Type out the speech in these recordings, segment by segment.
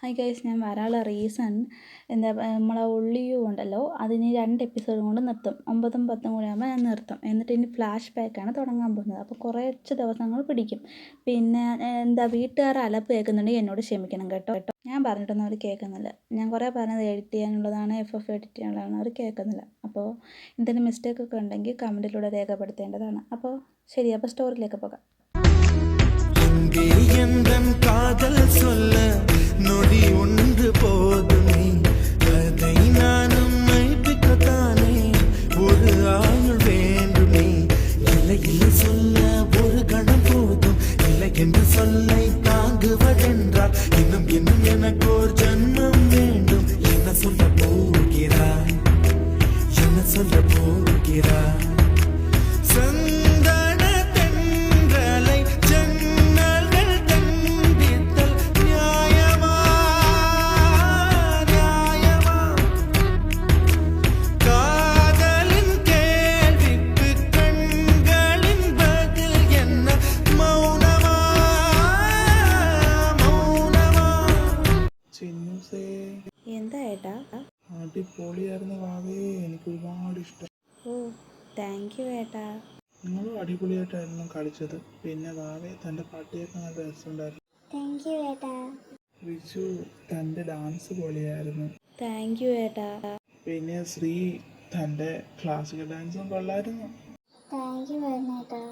Hi guys, ഞാൻ വരാനുള്ള reason നമ്മളെ ഒള്ളിയു ഉണ്ടല്ലോ, അതിന് 2 എപ്പിസോഡ് കൊണ്ട് നിർത്തും. 9ഉം 10ഉം കൂടി ആകുമ്പോൾ ഞാൻ നിർത്തും. എന്നിട്ട് ഇനി ഫ്ലാഷ് ബാക്കാണ് തുടങ്ങാൻ പോകുന്നത്. അപ്പോൾ കുറച്ച് ദിവസങ്ങൾ പിടിക്കും. പിന്നെ വീട്ടുകാർ അലപ്പ് കേൾക്കുന്നുണ്ടെങ്കിൽ എന്നോട് ക്ഷമിക്കണം കേട്ടോ. ഞാൻ പറഞ്ഞിട്ടൊന്നും അവർ കേൾക്കുന്നില്ല. ഞാൻ കുറേ പറഞ്ഞത് എഡിറ്റ് ചെയ്യാനുള്ളതാണ്, എഡിറ്റ് ചെയ്യാനുള്ളതാണ്, അവർ കേൾക്കുന്നില്ല. അപ്പോൾ എന്തെങ്കിലും മിസ്റ്റേക്കൊക്കെ ഉണ്ടെങ്കിൽ കമൻറ്റിലൂടെ രേഖപ്പെടുത്തേണ്ടതാണ്. അപ്പോൾ ശരി, അപ്പോൾ സ്റ്റോറിയിലേക്ക് പോകാം. காதல் சொல்ல நொடி ஒன்று போதுமே, அதை நானும் மைப்பிக்கத்தானே ஒரு ஆயுள் வேண்டுமே. இல்லை இல்லை சொல்ல ஒரு கணம் போதும், இல்லை என்று சொல்லை தாங்குவதென்றால் இன்னும் இன்னும் எனக்கு ஒரு ஜன்மம் வேண்டும். என்ன சொல்ல போகிறாய், என்ன சொல்ல போகிறாய்? എന്താ ഏട്ടാ? അടിപൊളിയായിരുന്നു വാവേ, എനിക്ക് ഒരുപാട് ഇഷ്ടം. ഓ, താങ്ക് യു ഏട്ടാ. നിങ്ങളും അടിപൊളിയായിട്ടായിരുന്നു കളിച്ചത്. പിന്നെ വാവേ തൻ്റെ പാട്ടിയൊക്കെ നല്ല രസമുണ്ടായിരുന്നു. താങ്ക് യു ഏട്ടാ. റിച്ചു തൻ്റെ ഡാൻസ് പൊളിയായിരുന്നു. താങ്ക് യു ഏട്ടാ. പിന്നെ ശ്രീ തൻ്റെ ക്ലാസിക്കൽ ഡാൻസും കൊള്ളായിരുന്നു. താങ്ക് യു ഏട്ടാ.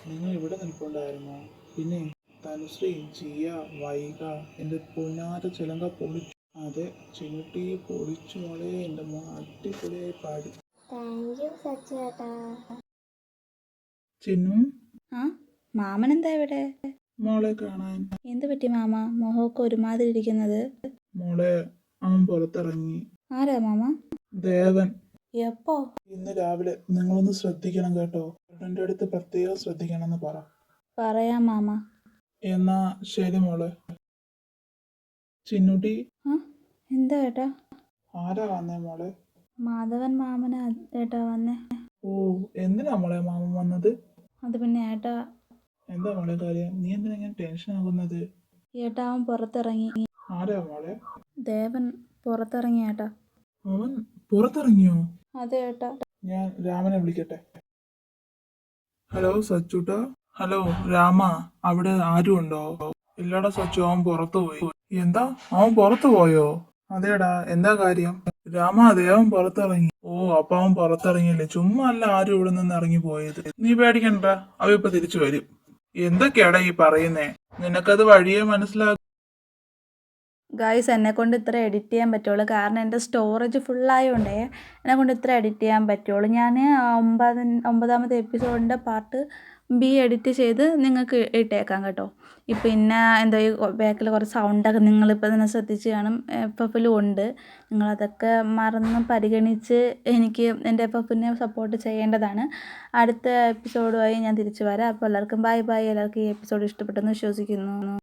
നിങ്ങൾ ഇവിടെ നിൽപ്പുണ്ടായിരുന്നോ? പിന്നെ തനുശ്രീ, ജിയ, വൈക, എൻ്റെ പൊന്നാര ചിലങ്ക പൊളിച്ചു. അതെ, ചിന്നുട്ടി പൊളിച്ചു മോളെ. എൻ്റെ മോൻ അടിപൊളിയായി പാടി. ചിന്നു, മാമൻ എന്താ ഇവിടെ? മോളെ കാണാൻ. എന്ത് പറ്റി മാമ? മോഹമൊക്കെ ഒരുമാതിരി ഇരിക്കുന്നത്. മോളെ, അവൻ പുറത്തിറങ്ങി. ആരാ മാമ? ദേവൻ. എപ്പോ? ഇന്ന് രാവിലെ. നിങ്ങളൊന്ന് ശ്രദ്ധിക്കണം കേട്ടോ. എൻ്റെ അടുത്ത് പ്രത്യേകം ശ്രദ്ധിക്കണമെന്ന് പറ. പറയാം മാമ. എന്നാ ശരി മോളെ. ചിന്നുട്ടി, എന്താ ഏട്ടാ? ആരാ വന്നേ മോളെ? മാധവൻ മാമനാ ഏട്ടാ വന്നേ. ഓ, എന്തിനാ മോളെ മാമൻ വന്നത്? അത് പിന്നെ ഏട്ടാ. എന്താ മോളെ കാര്യം? നീ എന്തിനാ ഇങ്ങനെ ടെൻഷൻ ആകുന്നത്? ഏട്ടാ, അവൻ പുറത്തിറങ്ങി. ആരാ മോളെ? ദേവൻ പുറത്തിറങ്ങി ഏട്ടാ. അവൻ പുറത്തിറങ്ങിയോ? അതെ ഏട്ടാ. ഞാൻ രാമനെ വിളിക്കട്ടെ. ഹലോ സച്ചൂട്ടാ. ഹലോ രാമ, അവിടെ ആരും ഉണ്ടോ? ഇല്ലടാ സച്ചു, അവൻ പുറത്തു പോയി. എന്താ, അവൻ പുറത്തു പോയോ? അതേടാ, എന്താ കാര്യം? രാമ, അതെ, അവൻ പുറത്തിറങ്ങി. ഓ, അപ്പൊ അവൻ പുറത്തിറങ്ങിയില്ലേ? ചുമ്മാ അല്ല ആരും ഇവിടെ നിന്ന് ഇറങ്ങി പോയത്. നീ പേടിക്കണ്ട, അവ ഇപ്പൊ തിരിച്ചു വരും. എന്തൊക്കെയാടാ ഈ പറയുന്നേ? നിനക്കത് വഴിയെ മനസ്സിലാകും. ഗായ്സ്, എന്നെക്കൊണ്ട് ഇത്ര എഡിറ്റ് ചെയ്യാൻ പറ്റുള്ളൂ. കാരണം എൻ്റെ സ്റ്റോറേജ് ഫുള്ളായതുകൊണ്ടേ എന്നെക്കൊണ്ട് ഇത്ര എഡിറ്റ് ചെയ്യാൻ പറ്റുള്ളൂ. ഞാൻ 9ാമത്തെ എപ്പിസോഡിൻ്റെ പാർട്ട് B എഡിറ്റ് ചെയ്ത് നിങ്ങൾക്ക് ഇട്ടേക്കാം കേട്ടോ. പിന്നെ എന്താ, ഈ ബാക്കിൽ കുറച്ച് സൗണ്ടൊക്കെ നിങ്ങളിപ്പോൾ തന്നെ ശ്രദ്ധിച്ച് കാണും. FFലും ഉണ്ട്. നിങ്ങളതൊക്കെ മറന്ന് പരിഗണിച്ച് എനിക്ക് എൻ്റെ FFനെ സപ്പോർട്ട് ചെയ്യേണ്ടതാണ്. അടുത്ത എപ്പിസോഡുമായി ഞാൻ തിരിച്ചു വരാം. അപ്പോൾ എല്ലാവർക്കും ബൈ ബൈ. എല്ലാവർക്കും ഈ എപ്പിസോഡ് ഇഷ്ടപ്പെട്ടെന്ന് വിശ്വസിക്കുന്നു.